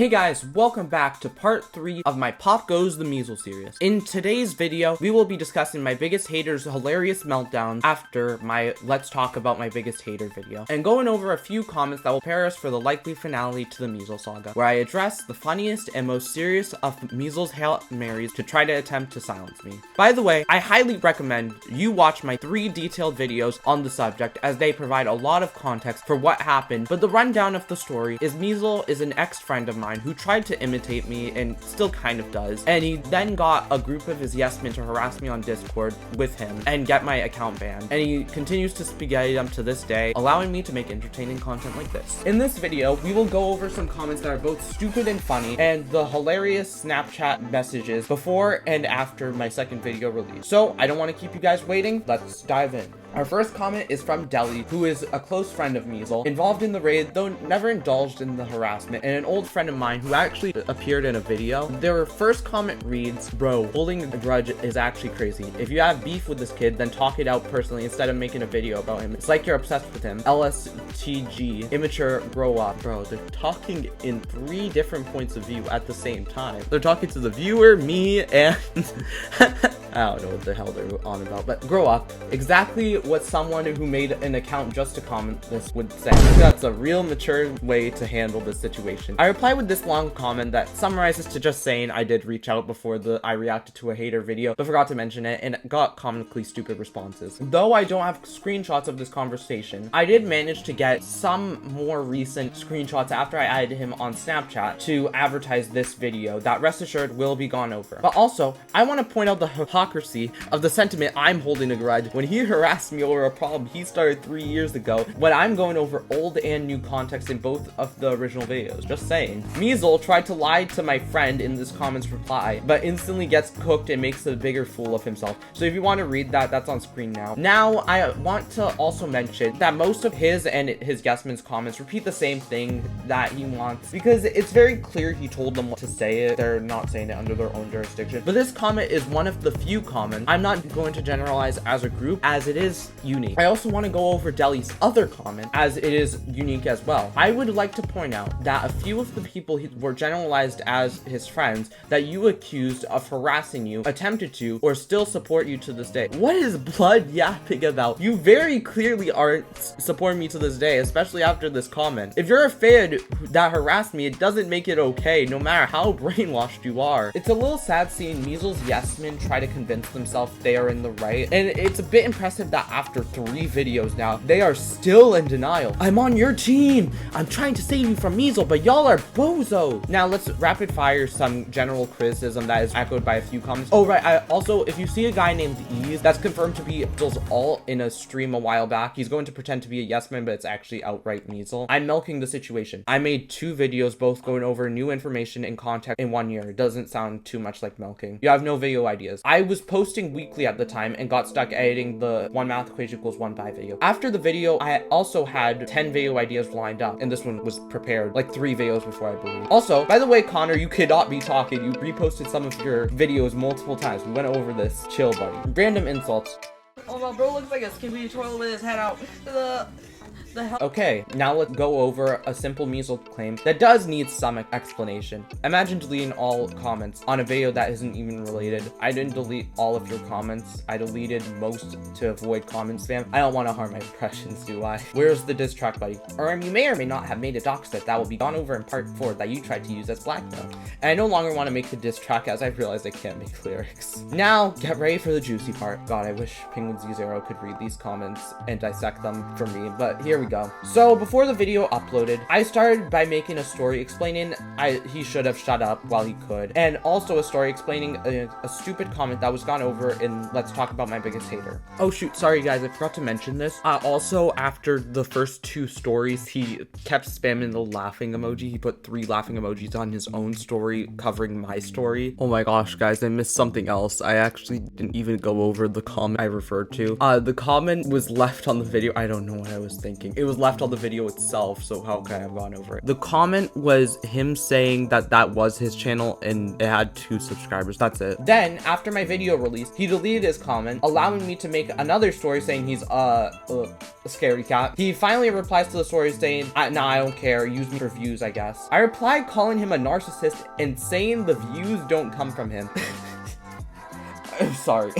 Hey guys, welcome back to part 3 of my Pop Goes the Measel series. In today's video, we will be discussing my biggest hater's hilarious meltdown after my Let's Talk About My Biggest Hater video, and going over a few comments that will prepare us for the likely finale to the Measel saga, where I address the funniest and most serious of Measel's Hail Marys to try to attempt to silence me. By the way, I highly recommend you watch my 3 detailed videos on the subject, as they provide a lot of context for what happened, but the rundown of the story is Measel is an ex-friend of mine who tried to imitate me and still kind of does, and he then got a group of his yes men to harass me on Discord with him and get my account banned, and he continues to spaghetti them to this day, allowing me to make entertaining content like this. In this video, we will go over some comments that are both stupid and funny, and the hilarious Snapchat messages before and after my second video release. So I don't want to keep you guys waiting, let's dive in. Our first comment is from Deli, who is a close friend of Measel, involved in the raid, though never indulged in the harassment, and an old friend of mine who actually appeared in a video. Their first comment reads, "Bro, holding a grudge is actually crazy. If you have beef with this kid, then talk it out personally instead of making a video about him. It's like you're obsessed with him. LSTG, immature, grow up." Bro, they're talking in 3 different points of view at the same time. They're talking to the viewer, me, and I don't know what the hell they're on about, but grow up. Exactly what someone who made an account just to comment this would say. That's a real mature way to handle this situation. I reply with this long comment that summarizes to just saying I did reach out before I reacted to a hater video, but forgot to mention it and got comically stupid responses. Though I don't have screenshots of this conversation, I did manage to get some more recent screenshots after I added him on Snapchat to advertise this video that, rest assured, will be gone over. But also, I want to point out the hypocrisy of the sentiment I'm holding a grudge when he harassed me over a problem he started 3 years ago, when I'm going over old and new context in both of the original videos. Just saying. Measel tried to lie to my friend in this comments reply, but instantly gets cooked and makes a bigger fool of himself. So if you want to read that, that's on screen now. Now, I want to also mention that most of his and his yes men's comments repeat the same thing that he wants, because it's very clear he told them what to say it. They're not saying it under their own jurisdiction. But this comment is one of the few comments I'm not going to generalize as a group, as it is unique. I also want to go over Deli's other comment, as it is unique as well. I would like to point out that a few of the people were generalized as his friends that you accused of harassing you, attempted to, or still support you to this day. What is blood yapping about? You very clearly aren't supporting me to this day, especially after this comment. If you're a fan that harassed me, it doesn't make it okay, no matter how brainwashed you are. It's a little sad seeing Measel's yes men try to convince themselves they are in the right, and it's a bit impressive that after 3 videos now, they are still in denial. I'm on your team. I'm trying to save you from Measel, but y'all are bozos. Now let's rapid fire some general criticism that is echoed by a few comments. Oh right, also, if you see a guy named Ease that's confirmed to be Measel's alt in a stream a while back, he's going to pretend to be a yes man, but it's actually outright Measel. I'm milking the situation. I made 2 videos, both going over new information and context in 1 year. It doesn't sound too much like milking. You have no video ideas. I was posting weekly at the time and got stuck editing the 1 math equation equals 1 pi video. After the video, I also had 10 video ideas lined up, and this one was prepared like 3 videos before, I believe. Also, by the way, Connor, you cannot be talking. You reposted some of your videos multiple times. We went over this. Chill, buddy. Random insults. Oh my bro looks like a Skippy toilet with his head out. The hell? Okay, now let's go over a simple Measel claim that does need some explanation. Imagine deleting all comments on a video that isn't even related. I didn't delete all of your comments. I deleted most to avoid comment spam. I don't want to harm my impressions, do I? Where's the diss track, buddy? Or you may or may not have made a doc set that will be gone over in part 4 that you tried to use as blackmail. And I no longer want to make the diss track, as I realized I can't make lyrics. Now, get ready for the juicy part. God, I wish Penguin Z0 could read these comments and dissect them for me, but here we go. So before the video uploaded, I started by making a story explaining he should have shut up while he could, and also a story explaining a stupid comment that was gone over in Let's Talk About My Biggest Hater. Oh shoot, sorry guys, I forgot to mention this. Also, after the first 2 stories, he kept spamming the laughing emoji. He put 3 laughing emojis on his own story covering my story. Oh my gosh, guys, I missed something else. I actually didn't even go over the comment I referred to. The comment was left on the video. I don't know what I was thinking. shocking. It was left on the video itself, so how could I have gone over it? The comment was him saying that that was his channel and it had 2 subscribers. That's it. Then, after my video released, he deleted his comment, allowing me to make another story saying he's a scary cat. He finally replies to the story saying, nah, I don't care. Use me for views, I guess. I replied calling him a narcissist and saying the views don't come from him. I'm sorry.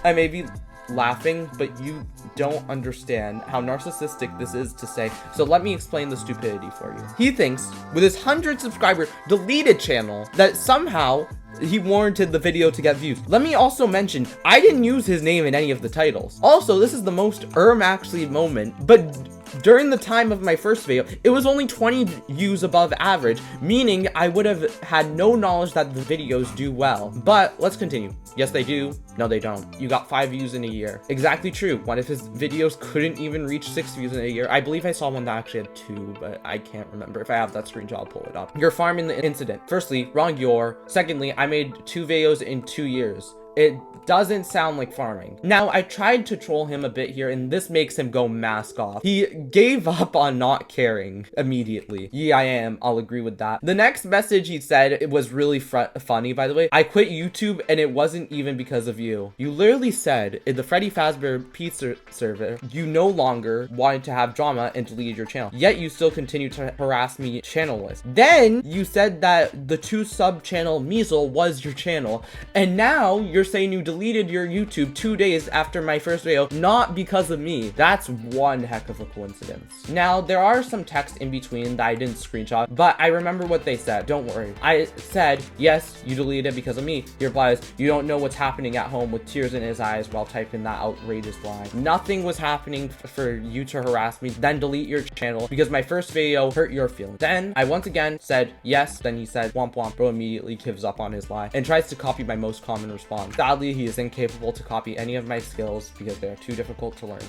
I may be laughing, but you don't understand how narcissistic this is to say, so let me explain the stupidity for you. He thinks with his 100 subscriber deleted channel that somehow he warranted the video to get views. Let me also mention, I didn't use his name in any of the titles. Also, this is the most actually moment, but during the time of my first video, it was only 20 views above average, meaning I would have had no knowledge that the videos do well. But let's continue. Yes, they do. No, they don't. You got 5 views in a year. Exactly true. One of his videos couldn't even reach 6 views in a year. I believe I saw one that actually had 2, but I can't remember. If I have that screenshot, I'll pull it up. You're farming the incident. Firstly, wrong your. Secondly, I made 2 videos in 2 years. It doesn't sound like farming. Now, I tried to troll him a bit here, and this makes him go mask off. He gave up on not caring immediately. Yeah, I am. I'll agree with that. The next message he said, it was really funny, by the way. I quit YouTube, and it wasn't even because of you. You literally said in the Freddy Fazbear Pizza server, you no longer wanted to have drama and deleted your channel. Yet you still continue to harass me channel-wise. Then you said that the 2 sub channel Measel was your channel, and now you're saying you deleted your YouTube 2 days after my first video, not because of me. That's one heck of a coincidence. Now, there are some text in between that I didn't screenshot, but I remember what they said. Don't worry. I said, yes, you deleted it because of me. He replies, you don't know what's happening at home, with tears in his eyes while typing that outrageous line. Nothing was happening for you to harass me, then delete your channel because my first video hurt your feelings. Then I once again said, yes. Then he said, womp womp. Bro immediately gives up on his lie and tries to copy my most common response. Sadly, he is incapable to copy any of my skills because they are too difficult to learn.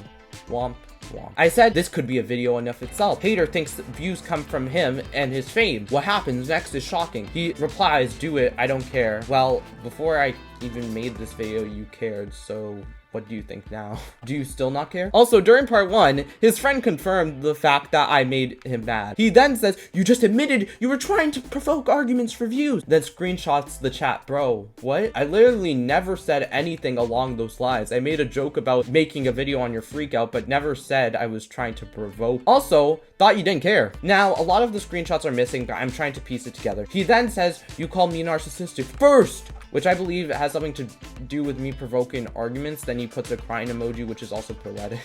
Womp womp. I said this could be a video enough itself. Hater thinks that views come from him and his fame. What happens next is shocking. He replies, do it, I don't care. Well, before I even made this video, you cared, so what do you think now? Do you still not care? Also, during part 1, his friend confirmed the fact that I made him mad. He then says, you just admitted you were trying to provoke arguments for views. Then screenshots the chat. Bro, what? I literally never said anything along those lines. I made a joke about making a video on your freakout, but never said I was trying to provoke. Also, thought you didn't care. Now, a lot of the screenshots are missing, but I'm trying to piece it together. He then says, you called me narcissistic first, which I believe has something to do with me provoking arguments. Then he puts a crying emoji, which is also poetic.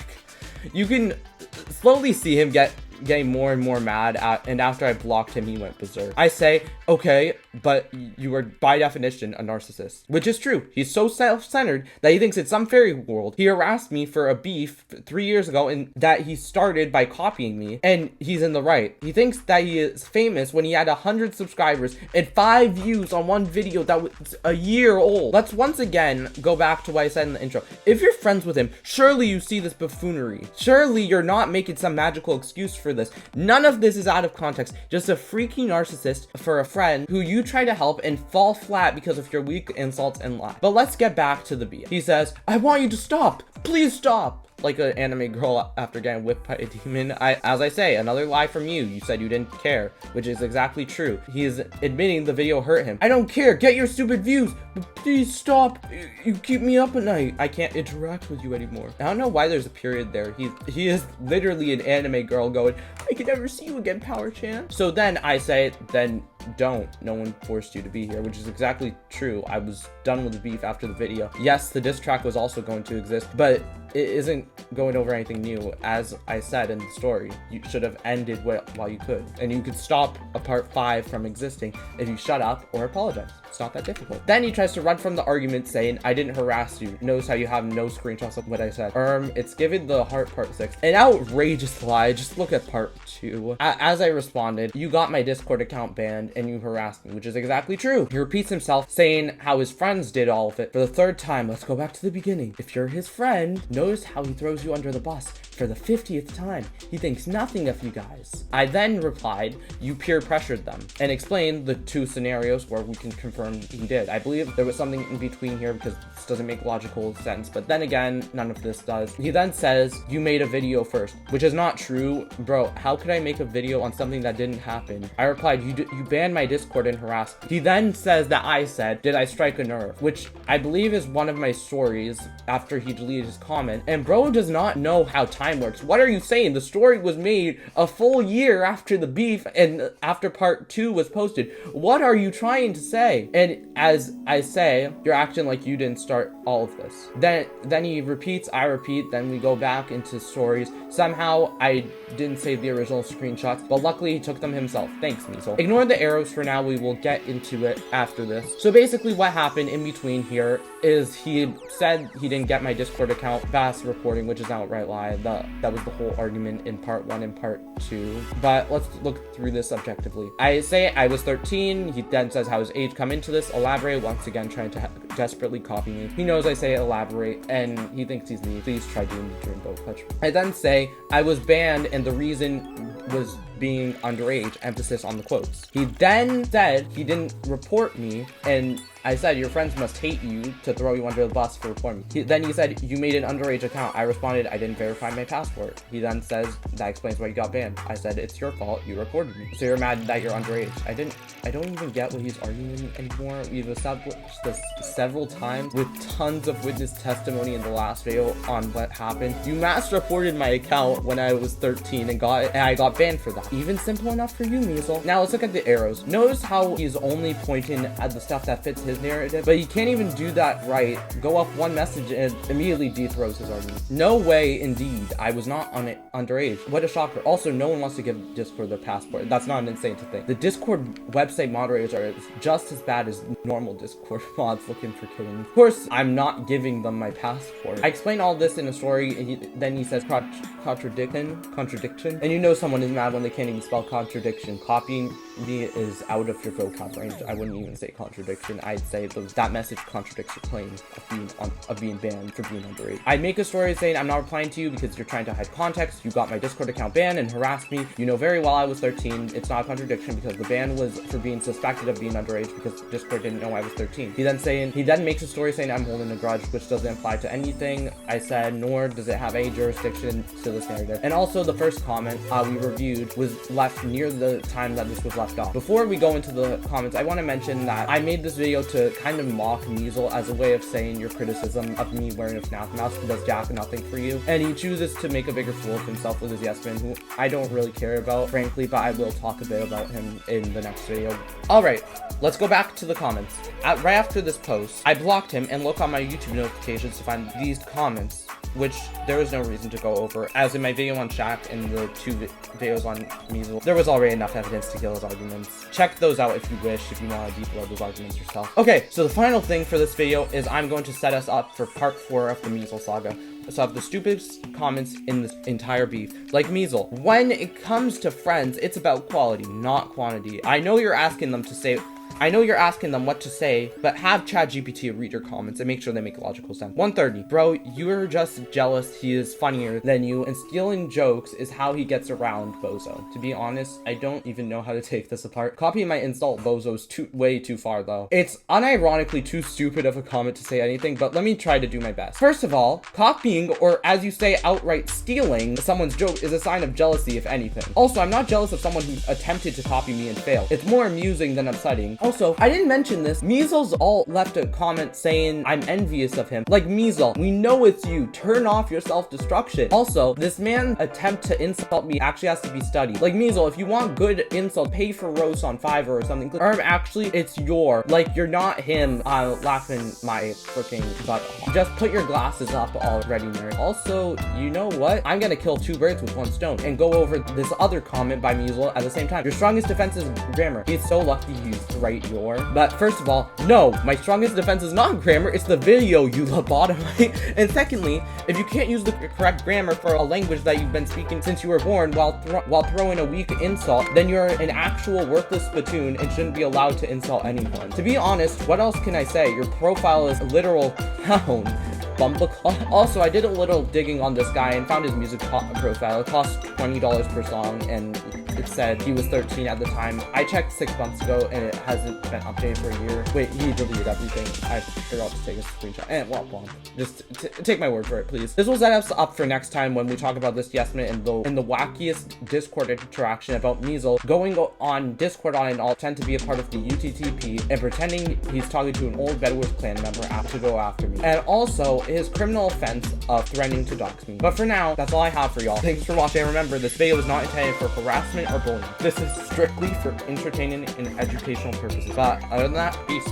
You can slowly see him getting more and more mad and after I blocked him, he went berserk. I say, okay, but you are by definition a narcissist, which is true. He's so self-centered that he thinks it's some fairy world. He harassed me for a beef 3 years ago and that he started by copying me, and he's in the right. He thinks that he is famous when he had 100 subscribers and 5 views on one video that was a year old. Let's once again go back to what I said in the intro. If you're friends with him, surely you see this buffoonery. Surely you're not making some magical excuse for this. None of this is out of context. Just a freaky narcissist for a friend who you try to help and fall flat because of your weak insults and lies. But let's get back to the BS. He says, I want you to stop. Please stop. Like an anime girl after getting whipped by a demon. As I say, another lie from you. You said you didn't care, which is exactly true. He is admitting the video hurt him. I don't care. Get your stupid views, but please stop. You keep me up at night. I can't interact with you anymore. I don't know why there's a period there. He is literally an anime girl going, I can never see you again, Power Chan. So then I say, then don't. No one forced you to be here, which is exactly true. I was done with the beef after the video. Yes, the diss track was also going to exist, but it isn't going over anything new. As I said in the story, you should have ended while you could, and you could stop a part 5 from existing if you shut up or apologize. It's not that difficult. Then he tries to run from the argument saying, I didn't harass you. Notice how you have no screenshots of what I said. It's given the heart part 6. An outrageous lie. Just look at part 2. As I responded, you got my Discord account banned banned and you harassed me, which is exactly true. He repeats himself, saying how his friends did all of it for the third time. Let's go back to the beginning. If you're his friend, notice how he throws you under the bus for the 50th time. He thinks nothing of you guys. I then replied, you peer pressured them, and explained the two scenarios where we can confirm he did. I believe there was something in between here because this doesn't make logical sense, but then again, none of this does. He then says, you made a video first, which is not true. Bro, how could I make a video on something that didn't happen? I replied, you banned my Discord and harassed me. He then says that I said, did I strike a nerve? Which I believe is one of my stories after he deleted his comment. And bro does not know how time works. What are you saying? The story was made a full year after the beef and after part 2 was posted. What are you trying to say? And as I say, you're acting like you didn't start all of this. Then he repeats, I repeat, then we go back into stories. Somehow I didn't save the original screenshots, but luckily he took them himself. Thanks, Measel. Ignore the arrows for now. We will get into it after this. So basically what happened in between here is he said he didn't get my Discord account, fast reporting, which is an outright lie. That was the whole argument in part 1 and part 2. But let's look through this objectively. I say I was 13. He then says how his age come into this. Elaborate, once again trying to desperately copy me. He knows I say elaborate and he thinks he's me. Please try doing the rainbow clutch. I then say I was banned and the reason was being underage, emphasis on the quotes. He then said he didn't report me, and I said your friends must hate you to throw you under the bus for reporting me. Then he said you made an underage account. I responded I didn't verify my passport. He then says that explains why you got banned. I said it's your fault, you reported me, so you're mad that you're underage. I don't even get what he's arguing anymore. We've established this several times with tons of witness testimony in the last video on what happened. You mass reported my account when I was 13 and I got banned for that. Even simple enough for you, Measel. Now let's look at the arrows. Notice how he's only pointing at the stuff that fits his narrative, but he can't even do that right. Go up one message and immediately dethrows his argument. No way, indeed. I was not on it underage. What a shocker. Also, no one wants to give Discord their passport. That's not an insane to think. The Discord website moderators are just as bad as normal Discord mods looking for killing. Of course, I'm not giving them my passport. I explain all this in a story, and then he says contradiction. And you know someone is mad when they can't even spell contradiction. Copying me is out of your vocab range. I wouldn't even say contradiction. I'd say that message contradicts your claim of being banned for being underage. I'd make a story saying I'm not replying to you because you're trying to hide context. You got my Discord account banned and harassed me. You know very well I was 13. It's not a contradiction because the ban was for being suspected of being underage because Discord didn't know I was 13. He then makes a story saying I'm holding a grudge, which doesn't apply to anything I said, nor does it have any jurisdiction to this narrative. And also the first comment we reviewed was left near the time that this was left off. Before we go into the comments, I want to mention that I made this video to kind of mock Measel as a way of saying your criticism of me wearing a FNAF mask does jack nothing for you, and he chooses to make a bigger fool of himself with his yes man, who I don't really care about, frankly, but I will talk a bit about him in the next video. Alright, let's go back to the comments. Right after this post, I blocked him and look on my YouTube notifications to find these comments, which there is no reason to go over, as in my video on Shaq and the 2 videos on Measel, there was already enough evidence to kill his arguments. Check those out if you wish, if you want to deep-load those arguments yourself. Okay, so the final thing for this video is I'm going to set us up for part 4 of the Measel saga. So I have the stupidest comments in this entire beef. Like Measel, when it comes to friends, it's about quality, not quantity. I know you're asking them what to say, but have ChatGPT read your comments and make sure they make logical sense. 130. Bro, you're just jealous he is funnier than you, and stealing jokes is how he gets around Bozo. To be honest, I don't even know how to take this apart. Copying my insult Bozo's way too far, though. It's unironically too stupid of a comment to say anything, but let me try to do my best. First of all, copying, or as you say, outright stealing someone's joke is a sign of jealousy, if anything. Also, I'm not jealous of someone who attempted to copy me and failed. It's more amusing than upsetting. Also, I didn't mention this. Measel's all left a comment saying I'm envious of him. Like, Measel, we know it's you. Turn off your self-destruction. Also, this man attempt to insult me actually has to be studied. Like, Measel, if you want good insult, pay for roast on Fiverr or something. Or actually, it's you're not him laughing my freaking butt off. Just put your glasses up already, nerd. Also, you know what? I'm gonna kill 2 birds with 1 stone and go over this other comment by Measel at the same time. Your strongest defense is grammar. He's so lucky he's right write your. But first of all, no, my strongest defense is not grammar, it's the video, you lobotomite. And secondly, if you can't use the correct grammar for a language that you've been speaking since you were born while throwing a weak insult, then you're an actual worthless spittoon and shouldn't be allowed to insult anyone. To be honest, what else can I say? Your profile is a literal clown. Bumbleclaw. Also, I did a little digging on this guy and found his music profile. It cost $20 per song, and it said he was 13 at the time. I checked 6 months ago, and it hasn't been updated for a year. Wait, he deleted everything. I forgot to take a screenshot. And well, just take my word for it, please. This will set us up for next time when we talk about this yes man in the wackiest Discord interaction about Measel going on Discord on and all tend to be a part of the UTTP and pretending he's talking to an old Bedwars clan member to go after me. And also his criminal offense of threatening to dox me. But for now, that's all I have for y'all. Thanks for watching, and remember, this video is not intended for harassment or bullying. This is strictly for entertainment and educational purposes. But other than that, peace.